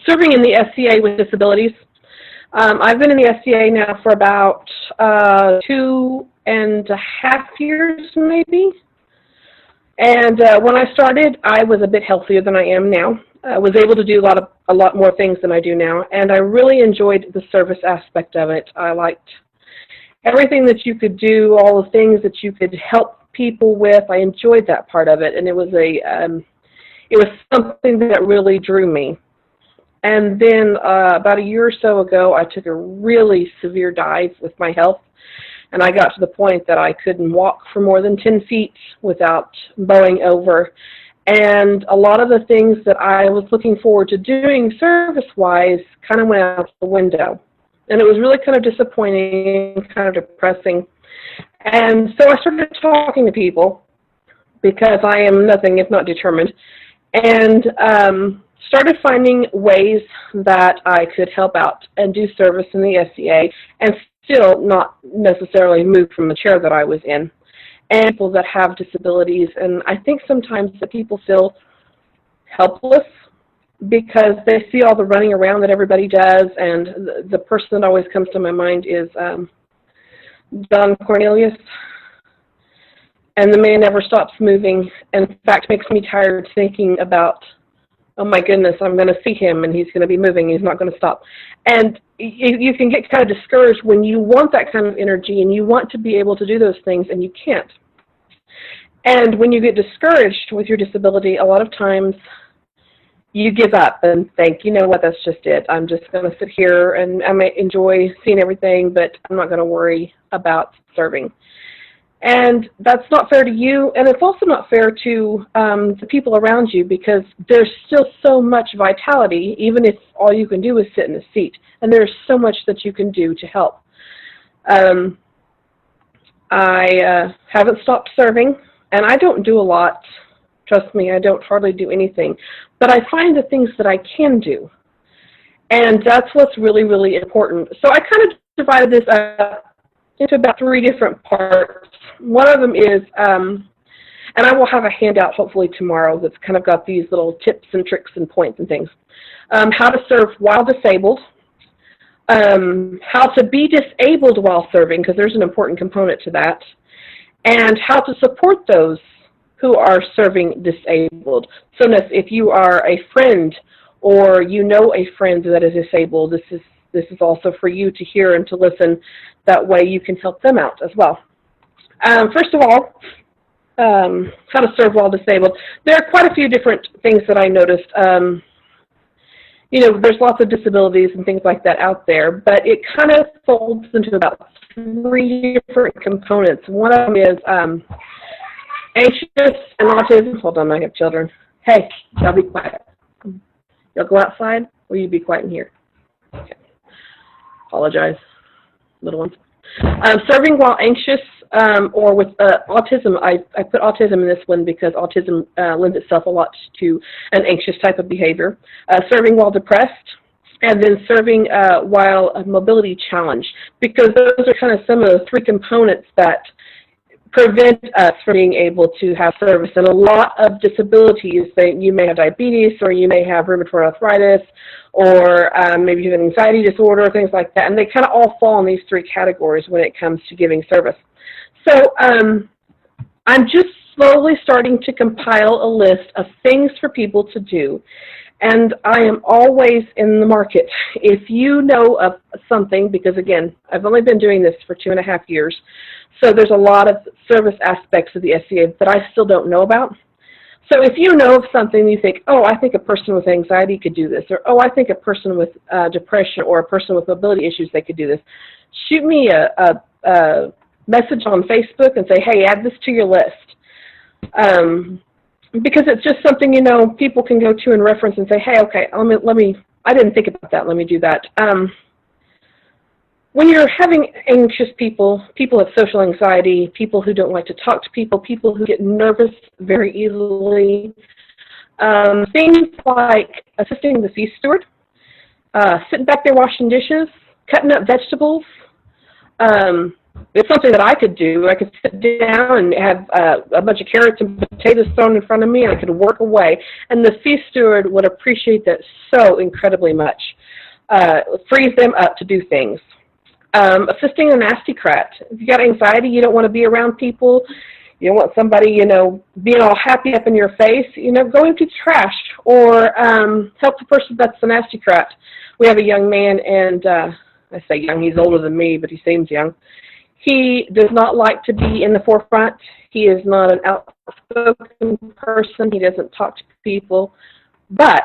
serving in the SCA with disabilities. I've been in the SCA now for about 2.5 years, maybe. And when I started, I was a bit healthier than I am now. I was able to do a lot more things than I do now, and I really enjoyed the service aspect of it. I liked everything that you could do, all the things that you could help people with. I enjoyed that part of it, and it was something that really drew me. And then about a year or so ago, I took a really severe dive with my health, and I got to the point that I couldn't walk for more than 10 feet without bowing over. And a lot of the things that I was looking forward to doing service-wise kind of went out the window. And it was really kind of disappointing, kind of depressing. And so I started talking to people, because I am nothing if not determined, and started finding ways that I could help out and do service in the SCA and still not necessarily move from the chair that I was in. And people that have disabilities, and I think sometimes that people feel helpless because they see all the running around that everybody does, and the person that always comes to my mind is Don Cornelius, and the man never stops moving, and in fact makes me tired thinking about, oh my goodness, I'm going to see him and he's going to be moving, he's not going to stop. And you can get kind of discouraged when you want that kind of energy and you want to be able to do those things and you can't. And when you get discouraged with your disability, a lot of times you give up and think, you know what, that's just it. I'm just going to sit here and I may enjoy seeing everything, but I'm not going to worry about serving. And that's not fair to you, and it's also not fair to the people around you, because there's still so much vitality, even if all you can do is sit in a seat. And there's so much that you can do to help. I haven't stopped serving, and I don't do a lot. Trust me, I don't hardly do anything. But I find the things that I can do, and that's what's really, really important. So I kind of divided this up into about 3 different parts. One of them is, and I will have a handout hopefully tomorrow that's kind of got these little tips and tricks and points and things. How to serve while disabled, how to be disabled while serving, because there's an important component to that, and how to support those who are serving disabled. So if you are a friend or you know a friend that is disabled, this is also for you to hear and to listen. That way you can help them out as well. First of all, how to serve while disabled. There are quite a few different things that I noticed. You know, there's lots of disabilities and things like that out there, but it kind of folds into about 3 different components. One of them is anxious and autism. Hold on, I have children. Hey, y'all be quiet. Y'all go outside, or you be quiet in here. Okay. Apologize, little ones. Serving while anxious or with autism, I put autism in this one because autism lends itself a lot to an anxious type of behavior. Serving while depressed, and then serving while mobility challenged, because those are kind of some of the 3 components that prevent us from being able to have service. And a lot of disabilities, you may have diabetes, or you may have rheumatoid arthritis, or maybe you have an anxiety disorder, things like that, and they kind of all fall in these 3 categories when it comes to giving service. So I'm just slowly starting to compile a list of things for people to do, and I am always in the market. If you know of something, because again, I've only been doing this for 2.5 years, so there's a lot of service aspects of the SCA that I still don't know about. So if you know of something, you think, oh, I think a person with anxiety could do this, or oh, I think a person with depression or a person with mobility issues, they could do this, shoot me a message on Facebook and say, hey, add this to your list. Because it's just something, you know, people can go to and reference and say, hey, okay, let me, I didn't think about that, let me do that. When you're having anxious people, people with social anxiety, people who don't like to talk to people, people who get nervous very easily, things like assisting the feast steward, sitting back there washing dishes, cutting up vegetables, It's something that I could do. I could sit down and have a bunch of carrots and potatoes thrown in front of me, and I could work away. And the feast steward would appreciate that so incredibly much. It frees them up to do things. Assisting a nasty crat. If you got anxiety, you don't want to be around people, you don't want somebody, being all happy up in your face, go empty the trash or help the person that's the nasty crat. We have a young man, and I say young, he's older than me, but he seems young. He does not like to be in the forefront. He is not an outspoken person. He doesn't talk to people. But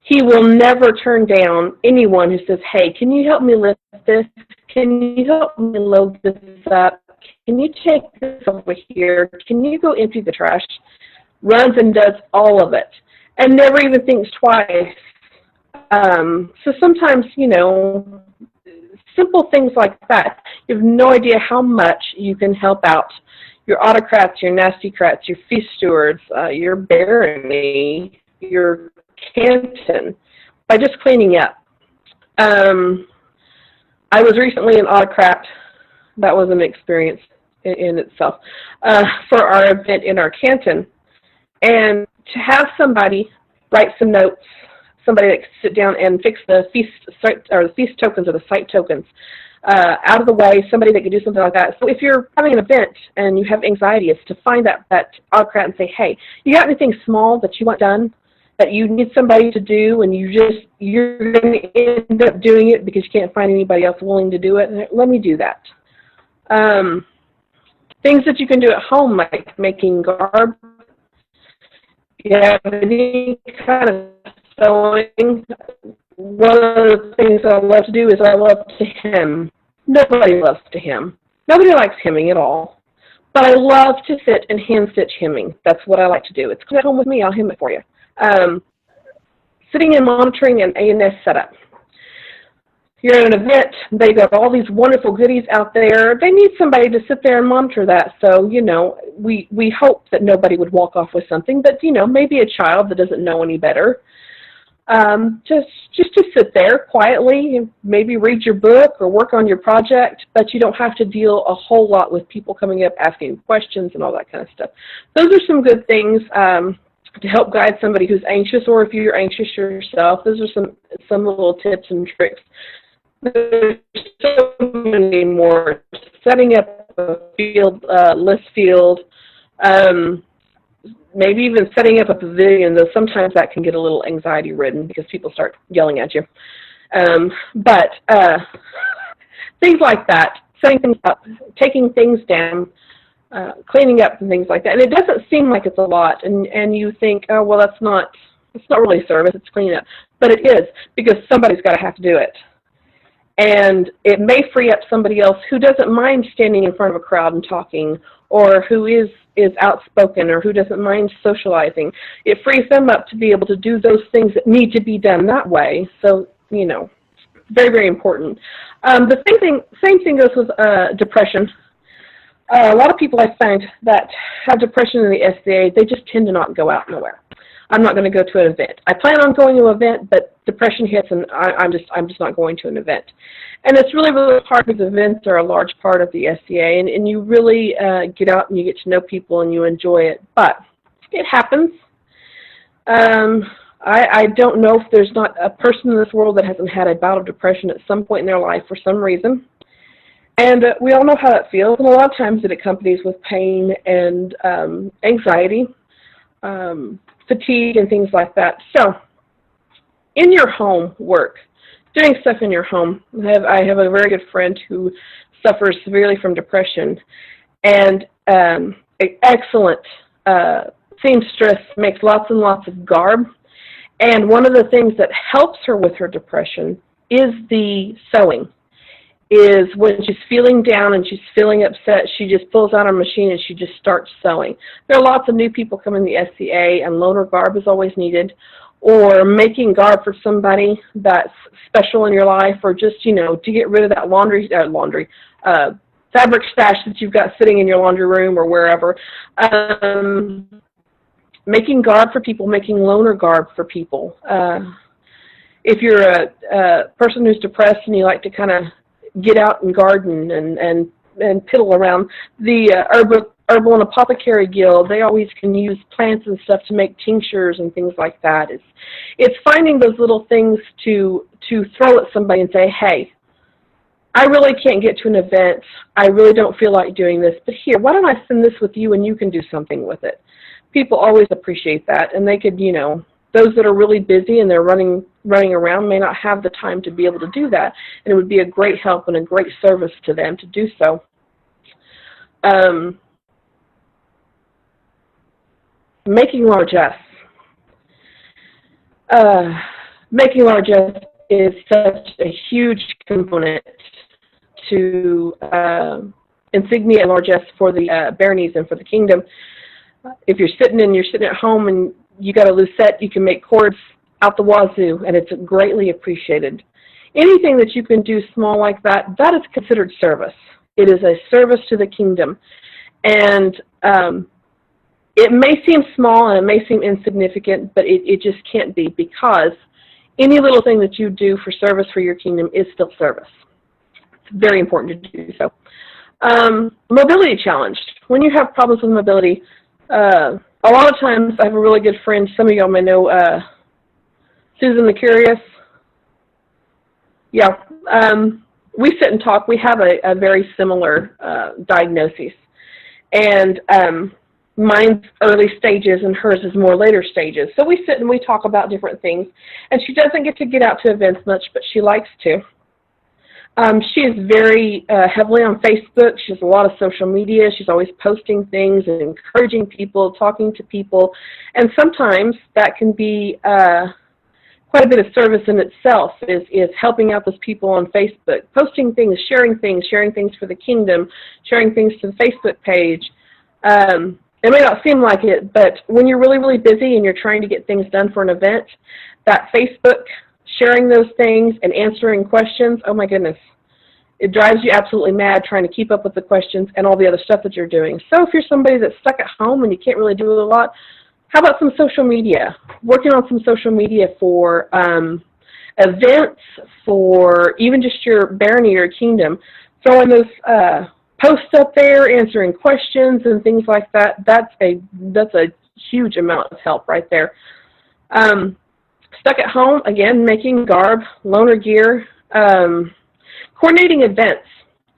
he will never turn down anyone who says, hey, can you help me lift this? Can you help me load this up? Can you take this over here? Can you go empty the trash? Runs and does all of it and never even thinks twice. So sometimes, simple things like that. You have no idea how much you can help out your autocrats, your nasty crats, your feast stewards, your barony, your canton, by just cleaning up. I was recently an autocrat. That was an experience in itself for our event in our canton. And to have somebody write some notes, somebody that could sit down and fix the feast tokens or the site tokens out of the way, somebody that could do something like that. So if you're having an event and you have anxiety, it's to find that autocrat and say, hey, you got anything small that you want done that you need somebody to do, and you're going to end up doing it because you can't find anybody else willing to do it? Let me do that. Things that you can do at home, like making garb. You have any kind of sewing. One of the things I love to do is I love to hem. Nobody loves to hem. Nobody likes hemming at all. But I love to sit and hand stitch hemming. That's what I like to do. It's come at home with me, I'll hem it for you. Sitting and monitoring an A&S setup. You're at an event, they've got all these wonderful goodies out there. They need somebody to sit there and monitor that. So, we hope that nobody would walk off with something, but, maybe a child that doesn't know any better. Just to sit there quietly and maybe read your book or work on your project, but you don't have to deal a whole lot with people coming up asking questions and all that kind of stuff. Those are some good things to help guide somebody who's anxious, or if you're anxious yourself. Those are some little tips and tricks. There's so many more. Setting up a list field, maybe even setting up a pavilion, though sometimes that can get a little anxiety-ridden because people start yelling at you. But things like that, setting things up, taking things down, cleaning up and things like that. And it doesn't seem like it's a lot, and you think, oh, well, it's not really service, it's cleaning up. But it is, because somebody's got to have to do it. And it may free up somebody else who doesn't mind standing in front of a crowd and talking, or who is outspoken, or who doesn't mind socializing. It frees them up to be able to do those things that need to be done that way. So, very, very important. The same thing goes with depression. A lot of people I find that have depression in the SCA, they just tend to not go out nowhere. I'm not going to go to an event. I plan on going to an event, but depression hits, and I'm just not going to an event. And it's really, really hard, because events are a large part of the SCA, and you really get out and you get to know people and you enjoy it. But it happens. I don't know if there's not a person in this world that hasn't had a bout of depression at some point in their life for some reason. And we all know how that feels, and a lot of times it accompanies with pain and anxiety, fatigue, and things like that. So, in your home work, doing stuff in your home. I have a very good friend who suffers severely from depression, and an excellent seamstress, makes lots and lots of garb. And one of the things that helps her with her depression is the sewing. Is when she's feeling down and she's feeling upset, she just pulls out her machine and she just starts sewing. There are lots of new people coming to the SCA, and loaner garb is always needed, or making garb for somebody that's special in your life, or just, to get rid of that fabric stash that you've got sitting in your laundry room or wherever. Making garb for people, making loaner garb for people. If you're a person who's depressed and you like to kind of get out and garden and piddle around. The Herbal and Apothecary Guild, they always can use plants and stuff to make tinctures and things like that. It's finding those little things to throw at somebody and say, hey, I really can't get to an event. I really don't feel like doing this, but here, why don't I send this with you and you can do something with it? People always appreciate that, and they could, you know, those that are really busy and they're running around may not have the time to be able to do that, and it would be a great help and a great service to them to do so. Making largesse. Making largesse is such a huge component to insignia and largesse for the baronies and for the kingdom. If you're sitting at home and you got a lucette, you can make cords out the wazoo, and it's greatly appreciated. Anything that you can do small like that, that is considered service. It is a service to the kingdom. And it may seem small and it may seem insignificant, but it just can't be, because any little thing that you do for service for your kingdom is still service. It's very important to do so. Mobility challenged. When you have problems with mobility, a lot of times I have a really good friend, some of y'all may know Susan the Curious. Yeah, we sit and talk. We have a very similar diagnosis. And mine's early stages and hers is more later stages. So we sit and we talk about different things. And she doesn't get to get out to events much, but she likes to. She is very heavily on Facebook. She has a lot of social media. She's always posting things and encouraging people, talking to people. And sometimes that can be quite a bit of service in itself, is helping out those people on Facebook, posting things, sharing things for the kingdom, sharing things to the Facebook page. It may not seem like it, but when you're really, really busy and you're trying to get things done for an event, that Facebook, sharing those things and answering questions, oh my goodness, it drives you absolutely mad trying to keep up with the questions and all the other stuff that you're doing. So if you're somebody that's stuck at home and you can't really do a lot, how about some social media? Working on some social media for events, for even just your barony or kingdom, throwing those posts up there, answering questions and things like that. That's a huge amount of help right there. Stuck at home, again, making garb, loaner gear, coordinating events.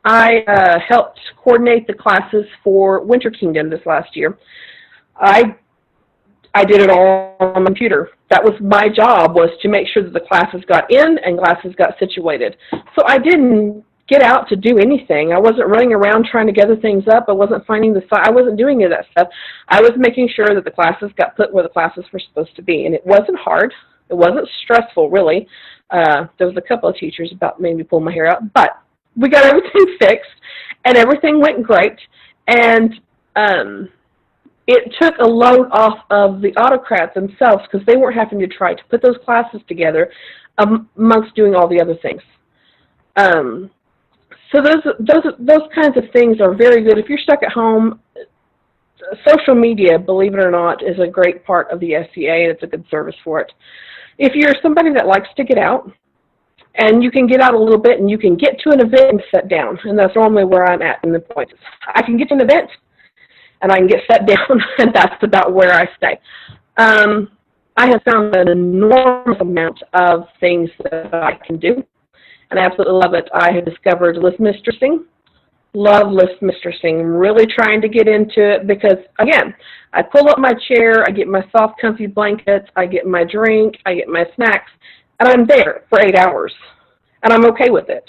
I helped coordinate the classes for Winter Kingdom this last year. I did it all on my computer. That was my job, was to make sure that the classes got in and classes got situated. So I didn't get out to do anything. I wasn't running around trying to gather things up. I wasn't finding I wasn't doing any of that stuff. I was making sure that the classes got put where the classes were supposed to be. And it wasn't hard. It wasn't stressful, really. There was a couple of teachers about made me pull my hair out, but we got everything fixed, and everything went great. And it took a load off of the autocrats themselves, because they weren't having to try to put those classes together amongst doing all the other things. So those kinds of things are very good. If you're stuck at home, social media, believe it or not, is a great part of the SCA, and it's a good service for it. If you're somebody that likes to get out, and you can get out a little bit, and you can get to an event and sit down, and that's normally where I'm at in the points. I can get to an event, and I can get set down, and that's about where I stay. I have found an enormous amount of things that I can do, and I absolutely love it. I have discovered list mistressing. Love list mistressing. Really trying to get into it because, again, I pull up my chair, I get my soft, comfy blankets, I get my drink, I get my snacks, and I'm there for 8 hours, and I'm okay with it.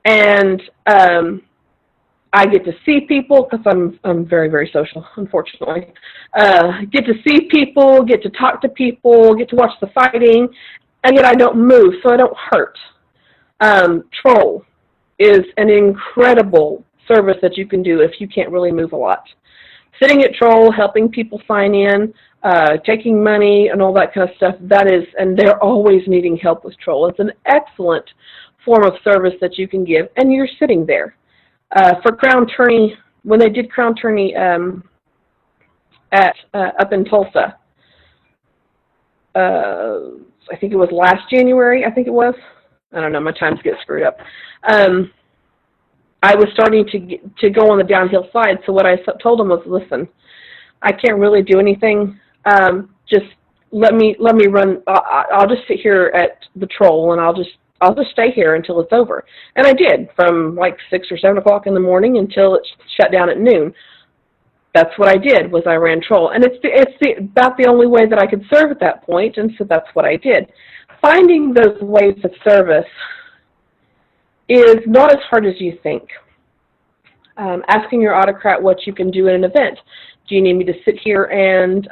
And I get to see people, because I'm very, very social, unfortunately. Get to see people, get to talk to people, get to watch the fighting, and yet I don't move, so I don't hurt. Troll is an incredible service that you can do if you can't really move a lot. Sitting at Troll, helping people sign in, taking money and all that kind of stuff, that is, and they're always needing help with Troll. It's an excellent form of service that you can give, and you're sitting there. For Crown Tourney, when they did Crown Tourney up in Tulsa, I think it was last January, I think it was. I don't know, my times get screwed up. I was starting to go on the downhill side. So what I told them was, listen, I can't really do anything. Just let me run. I'll just sit here at the troll, and I'll just stay here until it's over. And I did, from like 6 or 7 o'clock in the morning until it shut down at noon. That's what I did, was I ran troll. And it's about the only way that I could serve at that point, and so that's what I did. Finding those ways of service is not as hard as you think. Asking your autocrat what you can do in an event. Do you need me to sit here and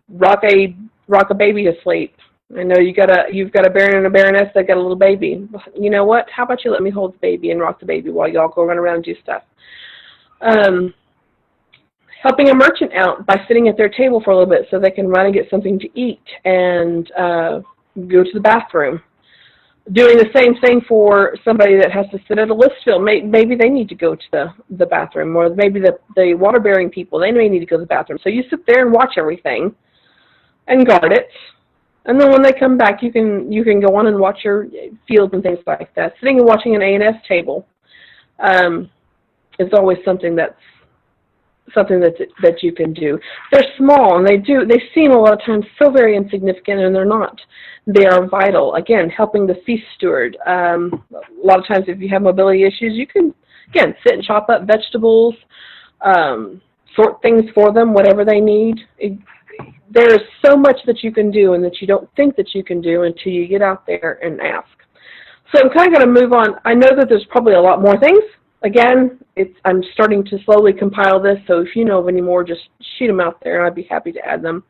rock a baby to sleep? I know you've got a baron and a baroness that got a little baby. You know what? How about you let me hold the baby and rock the baby while y'all go run around and do stuff? Helping a merchant out by sitting at their table for a little bit so they can run and get something to eat and go to the bathroom. Doing the same thing for somebody that has to sit at a list field. Maybe they need to go to the bathroom, or maybe the water-bearing people, they may need to go to the bathroom. So you sit there and watch everything and guard it. And then when they come back, you can go on and watch your fields and things like that. Sitting and watching an A&S table is always something that you can do. They're small, and they seem a lot of times so very insignificant, and they're not. They are vital. Again, helping the feast steward. A lot of times, if you have mobility issues, you can, again, sit and chop up vegetables, sort things for them, whatever they need. There is so much that you can do and that you don't think that you can do until you get out there and ask. So I'm kind of going to move on. I know that there's probably a lot more things. Again, I'm starting to slowly compile this, so if you know of any more, just shoot them out there, and I'd be happy to add them.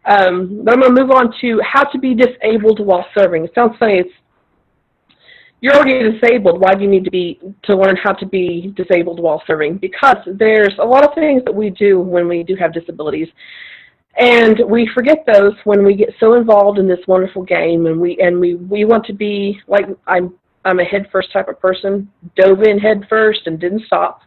But I'm going to move on to how to be disabled while serving. It sounds funny. You're already disabled. Why do you need to learn how to be disabled while serving? Because there's a lot of things that we do when we do have disabilities, and we forget those when we get so involved in this wonderful game, and we want to be like I'm a head first type of person, dove in head first and didn't stop.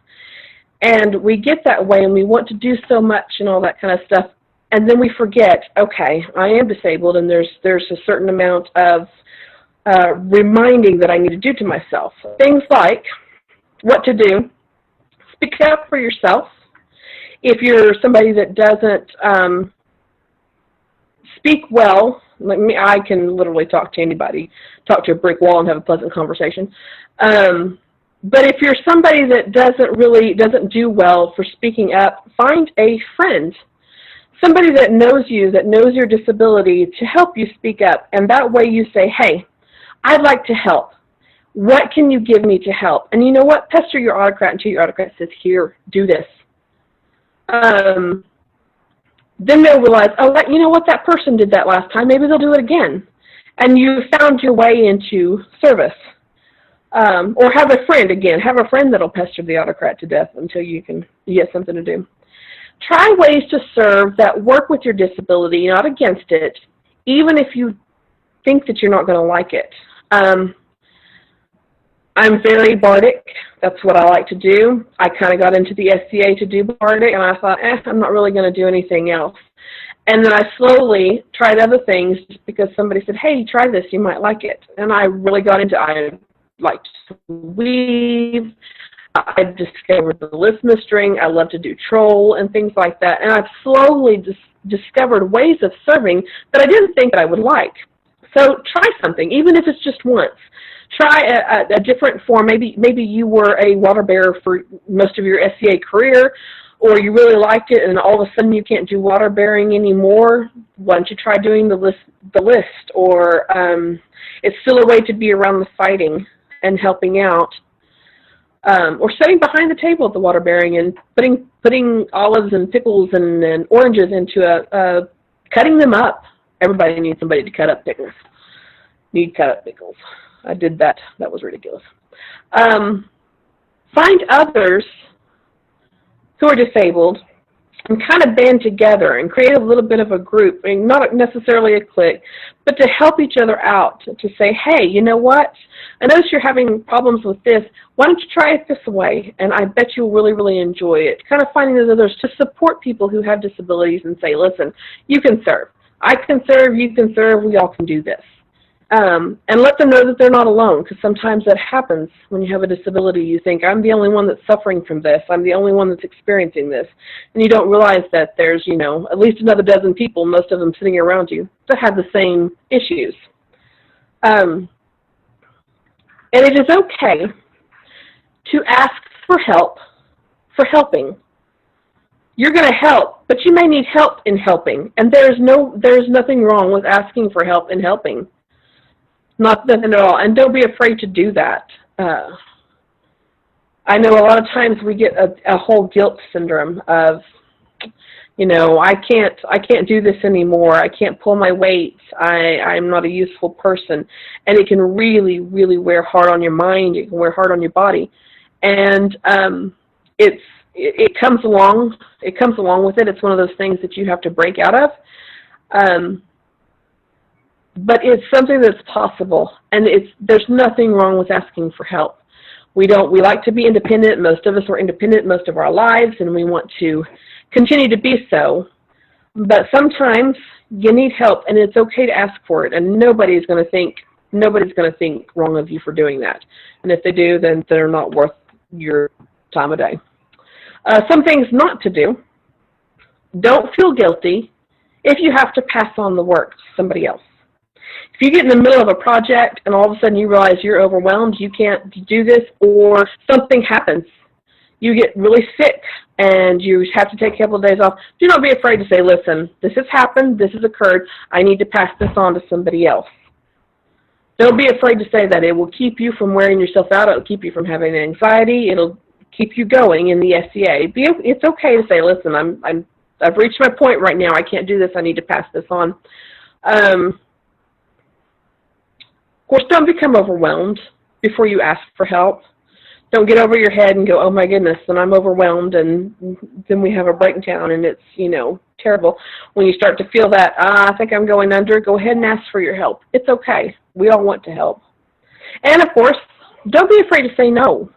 And we get that way, and we want to do so much and all that kind of stuff. And then we forget, okay, I am disabled, and there's a certain amount of reminding that I need to do to myself. Things like what to do, speak up for yourself. If you're somebody that doesn't speak well, like me, I can literally talk to anybody, talk to a brick wall and have a pleasant conversation. But if you're somebody that doesn't do well for speaking up, find a friend, somebody that knows you, that knows your disability, to help you speak up. And that way you say, hey, I'd like to help. What can you give me to help? And you know what? Pester your autocrat until your autocrat says, here, do this. Then they'll realize, oh, you know what, that person did that last time. Maybe they'll do it again. And you found your way into service. Or have a friend, again. Have a friend that'll pester the autocrat to death until you get something to do. Try ways to serve that work with your disability, not against it, even if you think that you're not going to like it. I'm very bardic. That's what I like to do. I kind of got into the SCA to do bardic, and I thought, I'm not really going to do anything else. And then I slowly tried other things just because somebody said, hey, try this, you might like it. And I really got into, I liked to weave. I discovered the listener string. I love to do troll and things like that. And I've slowly discovered ways of serving that I didn't think that I would like. So try something, even if it's just once. Try a different form. Maybe you were a water bearer for most of your SCA career, or you really liked it, and all of a sudden you can't do water bearing anymore. Why don't you try doing the list? Or it's still a way to be around the fighting and helping out. Or sitting behind the table at the water bearing and putting olives and pickles and oranges into cutting them up. Everybody needs somebody to cut up pickles. Need cut up pickles. I did that. That was ridiculous. Find others who are disabled and kind of band together and create a little bit of a group, and not necessarily a clique, but to help each other out, to say, hey, you know what? I notice you're having problems with this. Why don't you try it this way? And I bet you'll really, really enjoy it. Kind of finding those others to support people who have disabilities and say, listen, you can serve. I can serve, you can serve, we all can do this. and let them know that they're not alone, because sometimes that happens when you have a disability. You think, I'm the only one that's suffering from this. I'm the only one that's experiencing this. And you don't realize that there's, you know, at least another dozen people, most of them sitting around you, that have the same issues. And it is okay to ask for help for helping. You're going to help, but you may need help in helping. And there's nothing wrong with asking for help in helping. Nothing at all. And don't be afraid to do that. I know a lot of times we get a whole guilt syndrome of, you know, I can't do this anymore. I can't pull my weight. I'm not a useful person. And it can really, really wear hard on your mind. It can wear hard on your body. And it comes along with it. It's one of those things that you have to break out of. But it's something that's possible, and there's nothing wrong with asking for help. We like to be independent. Most of us were independent most of our lives, and we want to continue to be so. But sometimes you need help, and it's okay to ask for it, and nobody's going to think wrong of you for doing that. And if they do, then they're not worth your time of day. Some things not to do. Don't feel guilty if you have to pass on the work to somebody else. If you get in the middle of a project and all of a sudden you realize you're overwhelmed, you can't do this, or something happens, you get really sick and you have to take a couple of days off, do not be afraid to say, listen, this has happened, this has occurred, I need to pass this on to somebody else. Don't be afraid to say that. It will keep you from wearing yourself out. It will keep you from having anxiety. It will keep you going in the SCA. It's okay to say, listen, I've reached my point right now. I can't do this. I need to pass this on. Of course, don't become overwhelmed before you ask for help. Don't get over your head and go, oh my goodness, and I'm overwhelmed, and then we have a breakdown, and it's, you know, terrible. When you start to feel that, I think I'm going under, go ahead and ask for your help. It's okay. We all want to help. And of course, don't be afraid to say no.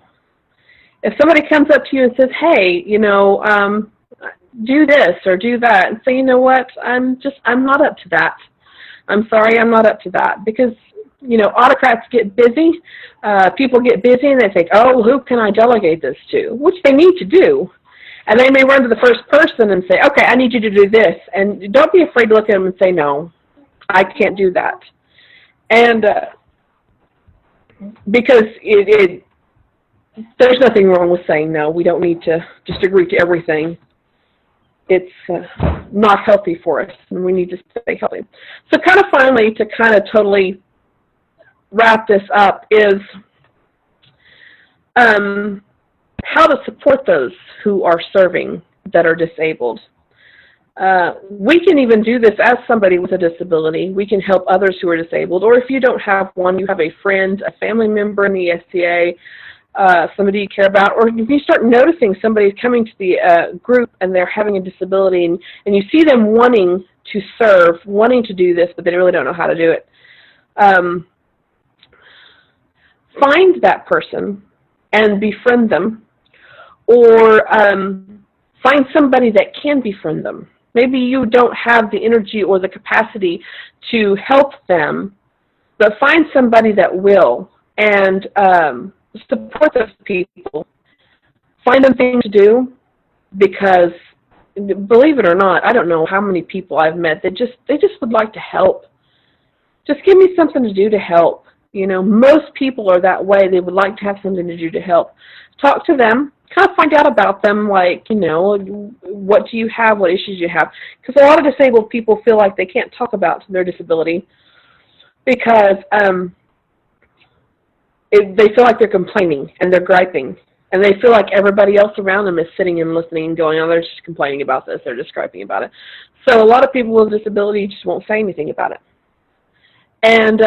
If somebody comes up to you and says, hey, you know, do this or do that, and say, you know what, I'm not up to that. I'm sorry, I'm not up to that. Because, you know, autocrats get busy. People get busy and they think, oh, who can I delegate this to? Which they need to do. And they may run to the first person and say, okay, I need you to do this. And don't be afraid to look at them and say, no, I can't do that. And because there's nothing wrong with saying no. We don't need to just agree to everything. It's not healthy for us, and we need to stay healthy. So kind of finally, to kind of totally wrap this up, is how to support those who are serving that are disabled. We can even do this as somebody with a disability. We can help others who are disabled, or if you don't have one, you have a friend, a family member in the SCA, somebody you care about, or if you start noticing somebody's coming to the group and they're having a disability, and you see them wanting to serve, wanting to do this, but they really don't know how to do it, find that person and befriend them, or find somebody that can befriend them. Maybe you don't have the energy or the capacity to help them, but find somebody that will, and support those people. Find them things to do, because believe it or not, I don't know how many people I've met that they just would like to help. Just give me something to do to help. You know, most people are that way. They would like to have something to do to help. Talk to them. Kind of find out about them, like, you know, what do you have, what issues you have. Because a lot of disabled people feel like they can't talk about their disability because they feel like they're complaining and they're griping. And they feel like everybody else around them is sitting and listening and going, oh, they're just complaining about this, they're just griping about it. So a lot of people with disability just won't say anything about it. And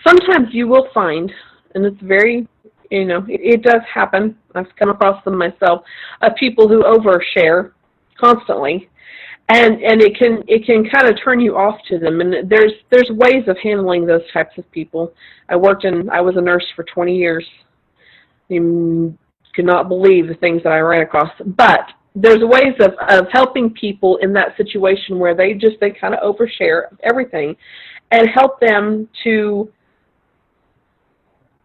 sometimes you will find, and it's very, you know, it does happen, I've come across them myself, of people who overshare constantly, and it can kind of turn you off to them. And there's ways of handling those types of people. I was a nurse for 20 years. You could not believe the things that I ran across. But there's ways of helping people in that situation where they kind of overshare everything, and help them to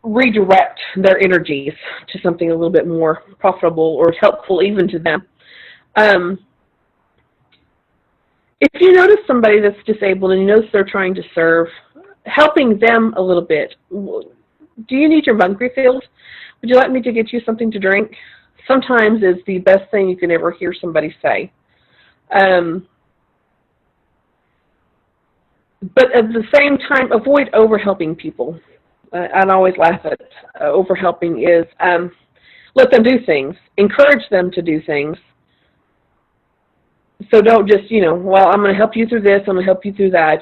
redirect their energies to something a little bit more profitable or helpful even to them. If you notice somebody that's disabled and you notice they're trying to serve, helping them a little bit. Do you need your mug refilled? Would you like me to get you something to drink? Sometimes is the best thing you can ever hear somebody say. But at the same time, avoid over-helping people. I'd always laugh at over-helping is let them do things. Encourage them to do things. So don't just, well, I'm going to help you through this, I'm going to help you through that,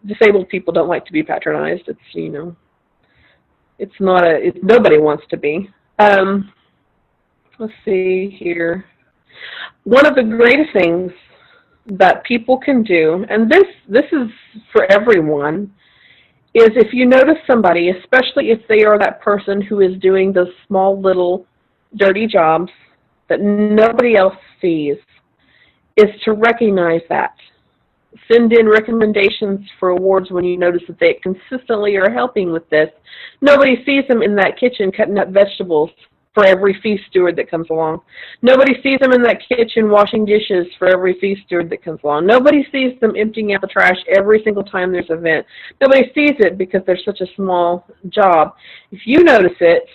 Disabled people don't like to be patronized. It's, it's not nobody wants to be. Let's see here. One of the greatest things that people can do, and this is for everyone, is if you notice somebody, especially if they are that person who is doing those small little dirty jobs that nobody else sees, is to recognize that. Send in recommendations for awards when you notice that they consistently are helping with this. Nobody sees them in that kitchen cutting up vegetables for every feast steward that comes along. Nobody sees them in that kitchen washing dishes for every feast steward that comes along. Nobody sees them emptying out the trash every single time there's an event. Nobody sees it because they're such a small job. If you notice it,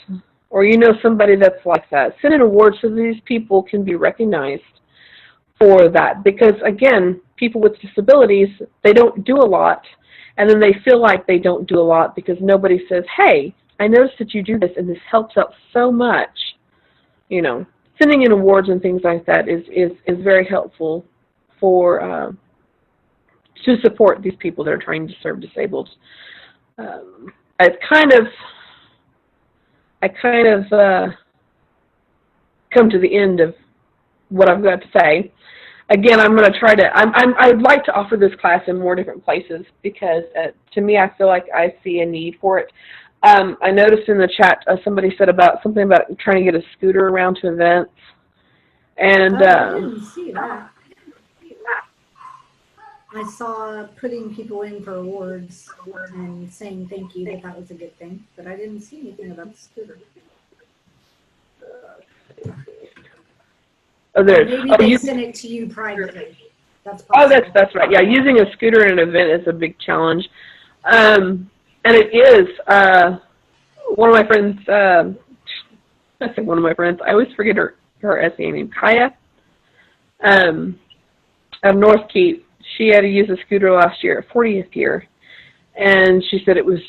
or you know somebody that's like that, send an award so these people can be recognized for that. Because, again, people with disabilities, they don't do a lot, and then they feel like they don't do a lot because nobody says, hey, I noticed that you do this, and this helps out so much. Sending in awards and things like that is very helpful for to support these people that are trying to serve disabled. I kind of come to the end of what I've got to say. Again, I'm going to try to. I'd like to offer this class in more different places because, to me, I feel like I see a need for it. I noticed in the chat somebody said something about trying to get a scooter around to events, and I didn't see that. I saw putting people in for awards and saying thank you, that was a good thing, but I didn't see anything about the scooter. Maybe they sent it to you privately. That's possible. That's right. Yeah, using a scooter in an event is a big challenge. And it is. One of my friends, I say one of my friends, I always forget her SCA name, Kaya, of North Keep. She had to use a scooter last year, 40th year, and she said it was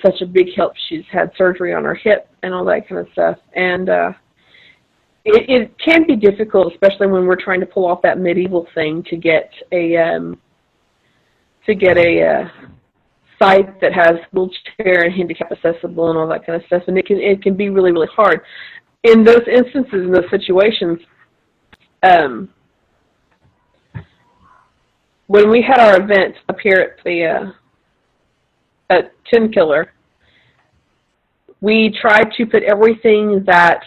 such a big help. She's had surgery on her hip and all that kind of stuff, and it can be difficult, especially when we're trying to pull off that medieval thing to get a site that has wheelchair and handicap accessible and all that kind of stuff, and it can be really, really hard. In those instances, in those situations, when we had our event up here at Tin Killer, we tried to put everything that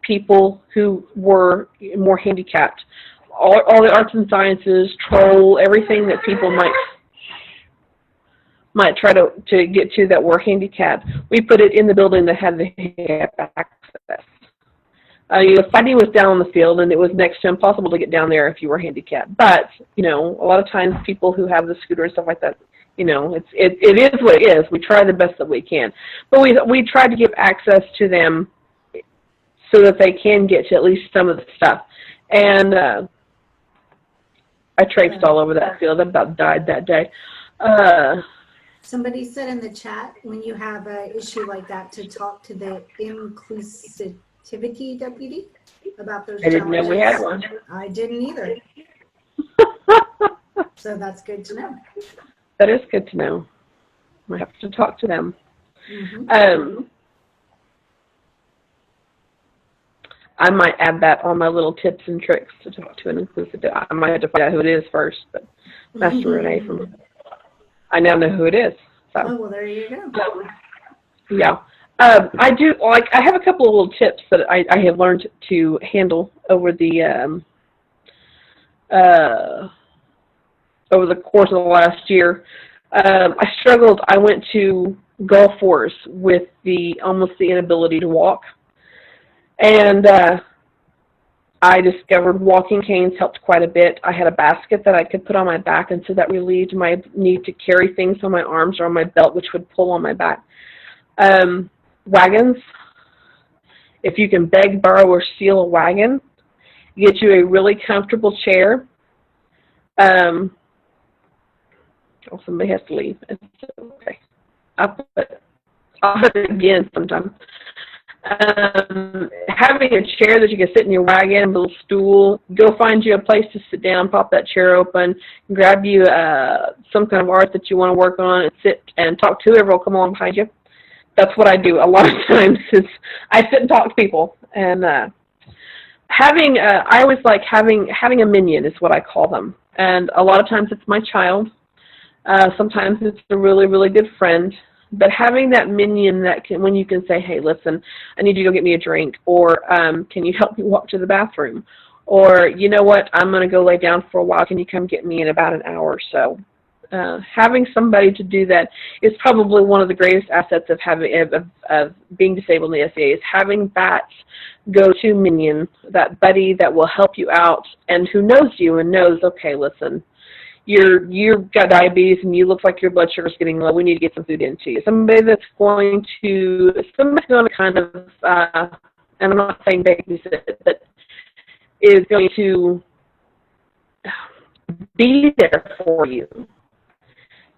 people who were more handicapped, all the arts and sciences, troll, everything that people might try to get to that were handicapped, we put it in the building that had the handicap access. Fighting was down on the field, and it was next to impossible to get down there if you were handicapped. But, a lot of times people who have the scooter and stuff like that, it is what it is. We try the best that we can. But we try to give access to them so that they can get to at least some of the stuff. And I traipsed all over that field. I about died that day. Somebody said in the chat, when you have an issue like that, to talk to the inclusivity deputy about those challenges. I didn't know we had one. I didn't either. So that's good to know. That is good to know. I have to talk to them. Mm-hmm. I might add that on my little tips and tricks to talk to an inclusive. I might have to find out who it is first, but Master Renee from. I now know who it is. So. Oh, well, there you go. Yeah. I do, I have a couple of little tips that I have learned to handle over the course of the last year. I struggled. I went to Gulfers with almost the inability to walk. And I discovered walking canes helped quite a bit. I had a basket that I could put on my back, and so that relieved my need to carry things on my arms or on my belt, which would pull on my back. Wagons. If you can beg, borrow, or steal a wagon, get you a really comfortable chair. Oh, somebody has to leave. It's okay. I'll put it again sometime. Having a chair that you can sit in your wagon, a little stool, go find you a place to sit down, pop that chair open, grab you some kind of art that you want to work on, and sit and talk to whoever will come along behind you. That's what I do a lot of times. Is I sit and talk to people. And I always like having a minion is what I call them. And a lot of times it's my child. Sometimes it's a really, really good friend. But having that minion when you can say, hey, listen, I need you to go get me a drink, or can you help me walk to the bathroom? Or, you know what, I'm going to go lay down for a while. Can you come get me in about an hour or so? Having somebody to do that is probably one of the greatest assets of being disabled in the SCA, is having that go-to minion, that buddy that will help you out and who knows you and knows, okay, listen, you've got diabetes and you look like your blood sugar's getting low. We need to get some food into you. Somebody that's going to kind of, and I'm not saying babysit, but is going to be there for you.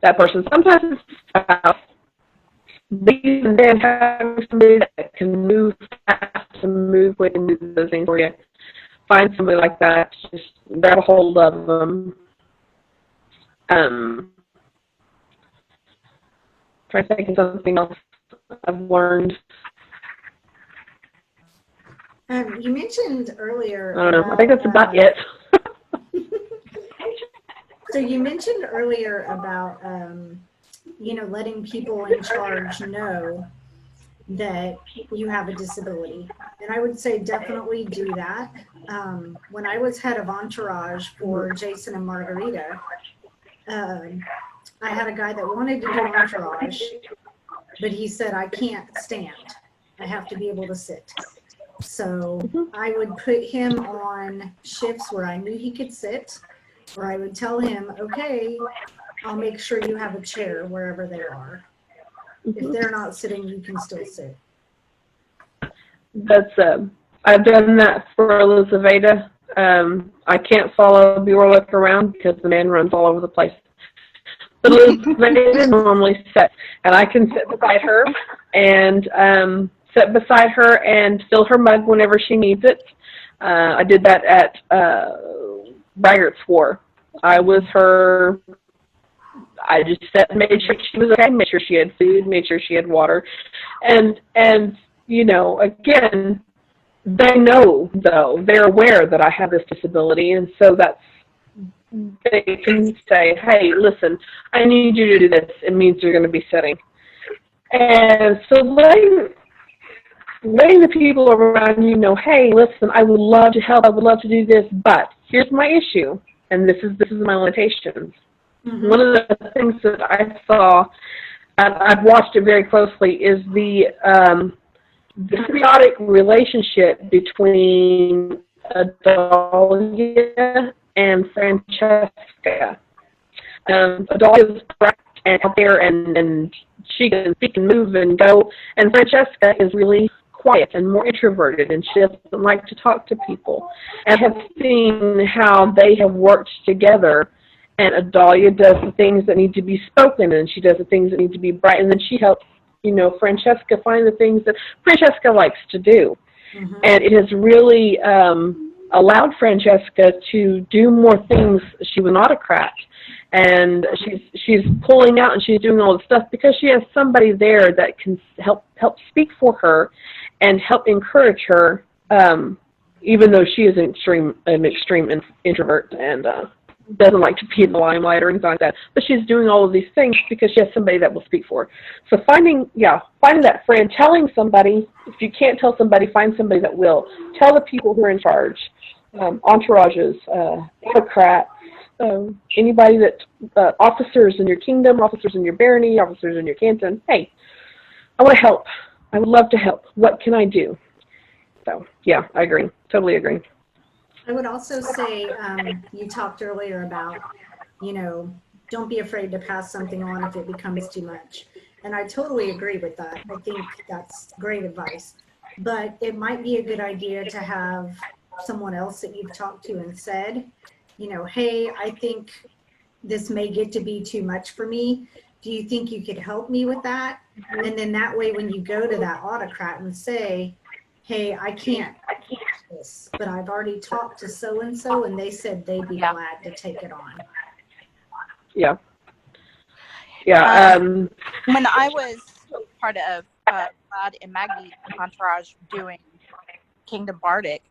That person. Sometimes it's about leaving and then having somebody that can move fast and move quick and do those things for you. Find somebody like that. Just grab a hold of them. Try to think of something else I've learned. You mentioned earlier. I don't know. I think that's about it. So you mentioned earlier about, letting people in charge know that you have a disability. And I would say definitely do that. When I was head of entourage for Jason and Margarita, I had a guy that wanted to do entourage, but he said, I can't stand. I have to be able to sit. So I would put him on shifts where I knew he could sit, or I would tell him, okay, I'll make sure you have a chair wherever they are. If they're not sitting, you can still sit. That's I've done that for Elizaveta. I can't follow Bjork around because the man runs all over the place. But Elizaveta normally sits, and I can sit beside her and fill her mug whenever she needs it. I did that at Braggart's War. I was her. I just made sure she was okay, made sure she had food, made sure she had water, and again, they know, though, they're aware that I have this disability, and so they can say, hey, listen, I need you to do this. It means you're going to be sitting. And so letting the people around you know, hey, listen, I would love to help, I would love to do this, but here's my issue, and this is my limitations. Mm-hmm. One of the things that I saw, and I've watched it very closely, is the symbiotic relationship between Adalia and Francesca. Adalia is correct and out there, and she can speak and move and go, and Francesca is really quiet and more introverted, and she doesn't like to talk to people. And I have seen how they have worked together, and Adalia does the things that need to be spoken, and she does the things that need to be bright, and then she helps Francesca find the things that Francesca likes to do. Mm-hmm. And it has really allowed Francesca to do more things. She was an autocrat, and she's pulling out and she's doing all the stuff because she has somebody there that can help speak for her and help encourage her, even though she is an extreme introvert and doesn't like to be in the limelight or anything like that. But she's doing all of these things because she has somebody that will speak for her. So finding that friend, telling somebody, if you can't tell somebody, find somebody that will. Tell the people who are in charge, entourages, autocrats, anybody that, officers in your kingdom, officers in your barony, officers in your canton. Hey, I want to help. I would love to help. What can I do? So, yeah, I agree. Totally agree. I would also say, you talked earlier about, you know, don't be afraid to pass something on if it becomes too much. And I totally agree with that. I think that's great advice. But it might be a good idea to have someone else that you've talked to and said, you know, hey, I think this may get to be too much for me. Do you think you could help me with that? And then that way, when you go to that autocrat and say, hey, I can't do this, but I've already talked to so-and-so and they said they'd be glad to take it on. Yeah. Yeah. When I was part of Todd and Maggie's entourage doing Kingdom Bardic,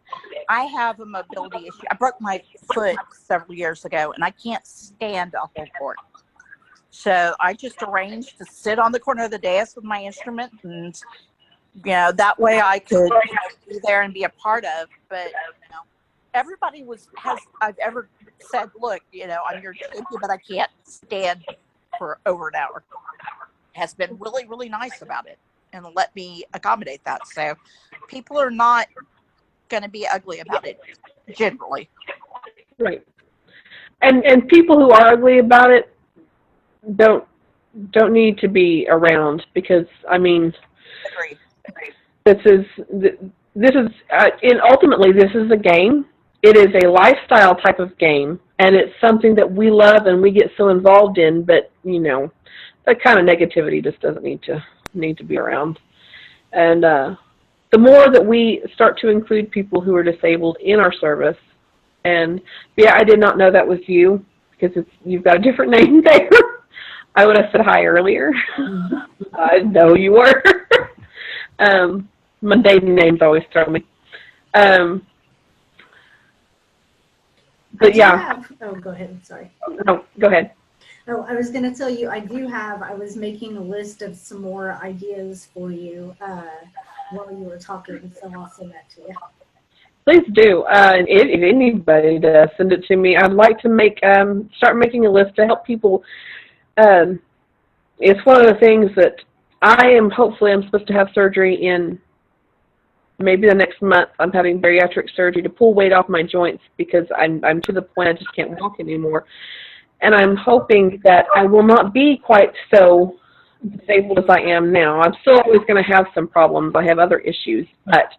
I have a mobility issue. I broke my foot several years ago, and I can't stand a whole court. So I just arranged to sit on the corner of the dais with my instrument, and that way I could be there and be a part of. But everybody I've ever said, look, I'm your champion, but I can't stand for over an hour, has been really, really nice about it and let me accommodate that. So people are not going to be ugly about it generally. Right. And people who are ugly about it don't need to be around, because Agreed. this is and ultimately this is a game. It is a lifestyle type of game, and it's something that we love and we get so involved in, but that kind of negativity just doesn't need to be around. And the more that we start to include people who are disabled in our service, and yeah, I did not know that was you, because you've got a different name there. I would have said hi earlier. I know you were. Mundane names always throw me. But yeah. Go ahead. Sorry. No, go ahead. Oh, I was going to tell you, I was making a list of some more ideas for you while you were talking, so I'll send that to you. Please do. If anybody does, send it to me. I'd like to start making a list to help people. It's one of the things that hopefully I'm supposed to have surgery in maybe the next month. I'm having bariatric surgery to pull weight off my joints, because I'm to the point I just can't walk anymore. And I'm hoping that I will not be quite so disabled as I am now. I'm still always going to have some problems. I have other issues, but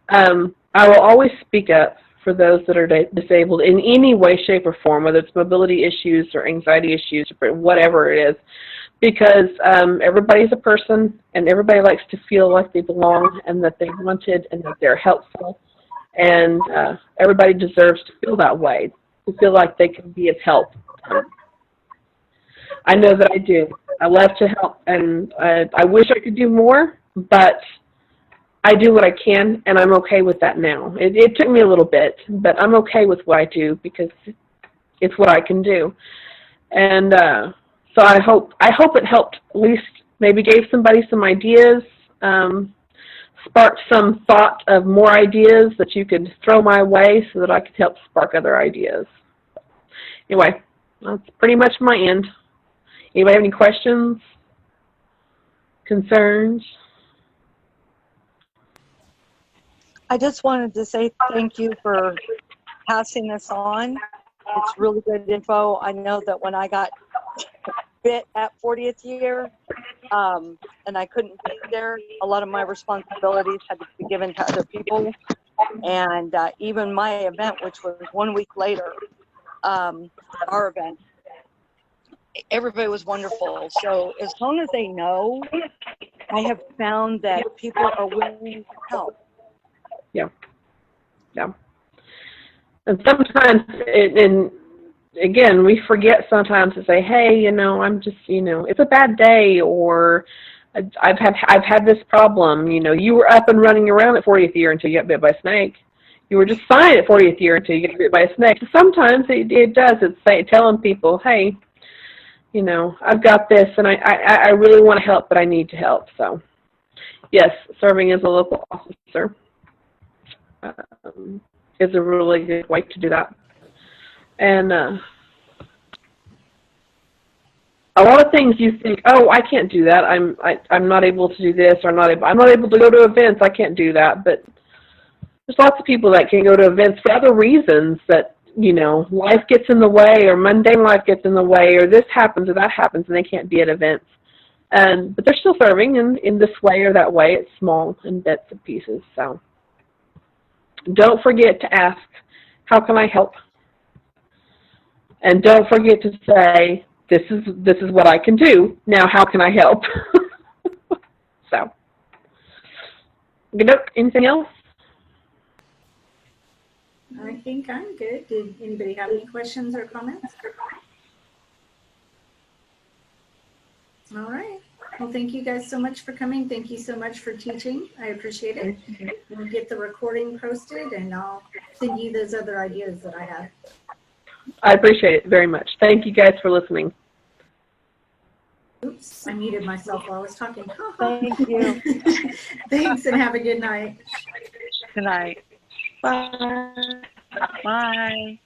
I will always speak up for those that are disabled in any way, shape, or form, whether it's mobility issues or anxiety issues or whatever it is, because everybody's a person, and everybody likes to feel like they belong and that they're wanted and that they're helpful, and everybody deserves to feel that way, to feel like they can be of help. I know that I do. I love to help, and I wish I could do more, but I do what I can, and I'm okay with that now. It took me a little bit, but I'm okay with what I do, because it's what I can do. And so I hope it helped, at least maybe gave somebody some ideas, sparked some thought of more ideas that you could throw my way so that I could help spark other ideas. Anyway, that's pretty much my end. Anybody have any questions? Concerns? I just wanted to say thank you for passing this on. It's really good info. I know that when I got bit at 40th year, and I couldn't be there, a lot of my responsibilities had to be given to other people. And even my event, which was 1 week later, our event, everybody was wonderful. So as long as they know, I have found that people are willing to help. Yeah. And sometimes, and again, we forget sometimes to say, hey, I'm just, it's a bad day, or I've had this problem. You were up and running around at 40th year until you got bit by a snake. You were just fine at 40th year until you get bit by a snake. So sometimes it does. It's telling people, hey, I've got this, and I really want to help, but I need to help. So, yes, serving as a local officer is a really good way to do that. And a lot of things you think, oh, I can't do that. I'm not able to do this, or I'm not able to go to events. I can't do that. But there's lots of people that can go to events for other reasons, that, you know, life gets in the way, or mundane life gets in the way, or this happens or that happens, and they can't be at events. But they're still serving in this way or that way. It's small in bits and pieces. So don't forget to ask, how can I help? And don't forget to say, this is what I can do. Now, how can I help? So, anything else? I think I'm good. Did anybody have any questions or comments? All right. Well, thank you guys so much for coming. Thank you so much for teaching. I appreciate it. We'll get the recording posted, and I'll send you those other ideas that I have. I appreciate it very much. Thank you guys for listening. Oops, I muted myself while I was talking. Thank you. Thanks, and have a good night. Good night. Bye. Bye.